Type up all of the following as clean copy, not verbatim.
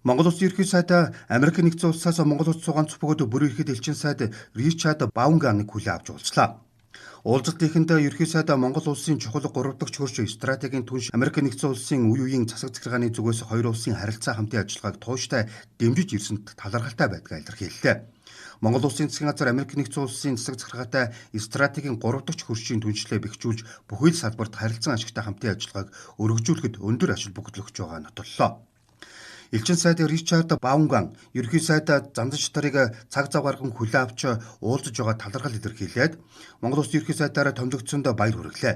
Монгол Улсын ерөнхий сайд Америк нэгдсэн улсаас Монгол Улс зугаан цугбөгөөд бүр ирэхэд элчин сайд Ричард Баунганыг хүлээн авч уулзлаа. Уулзалтынхэнд ерөнхий сайд Монгол Улсын чухал 3 дахь хөрш стратегийн түнш Америк нэгдсэн улсын үе үеийн засаг захиргааны зүгээс хоёр улсын харилцаа хамтын ажиллагааг тууштай дэмжиж ирсэнд талархалтай байдгаа илэрхийллээ. Монгол Улсын засгийн газар Америк нэгдсэн улсын засаг захиргаатай стратегийн 3 дахь хөршийн түншлээ бэхжүүлж бүхий л салбарт харилцан ашигтай хамтын ажиллагааг өргөжүүлэхэд өндөр ачаал бүгд өгч байгаа нотоллоо. Элчин сайд Ричард Баунган ерөнхий сайд замдын шатарыг цаг зав гарган хүлээн авч уулзаж байгаа талархал илэрхийлээд Монгол Улсын ерөнхий сайдаараа томилогдсонд баяр хүргэлээ.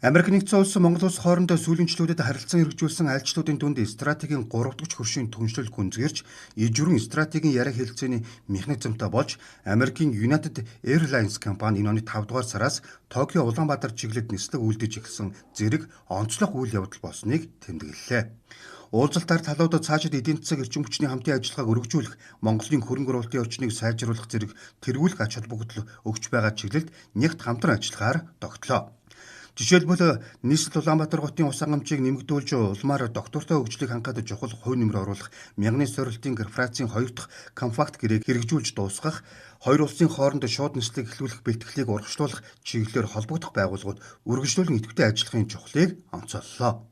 Америк нэгдсэн улс Монгол Улс хоорондоо сүүлэнчлүүдэд харилцан хэрэгжүүлсэн айлчлалын дүнд стратегийн 3 дахь хөршийн түншлэл гүнзгийрч ижүүрэн стратегийн яриа хэлэлцээний механизмтай болж Америкийн United Airlines компани энэ оны 5 дугаар сараас Токио Улаанбаатар чиглэлд нислэг үйлдэж эхэлсэн зэрэг онцлог үйл явдал болсныг тэмдэглэлээ. Уулзалтаар талуудад цаашид эдийн засаг эрчим хүчний хамтын ажиллагааг өргөжүүлэх, Монголын хөрөнгө оруулалтын орчныг сайжруулах зэрэг тэргүүлэх ач холбогдол өгч байгаа чиглэлд нягт хамтран ажиллахаар тогтлоо. Жишээлбэл нийслэл Улаанбаатар хотын ус хангамжийг нэмэгдүүлж улмаар доктортой хөгжлийг хангахад чухал хувь нэмэр оруулах, мянганы сорилтын корпорацийн 2 дахь компакт гэрээг хэрэгжүүлж дуусгах, хоёр улсын хооронд шууд нислэг эхлүүлэх бэлтгэлийг урагшлуулах чиглэлээр холбогдох байгууллагууд үргэлжлүүлэн идэвхтэй ажиллахын чухлыг онцоллоо.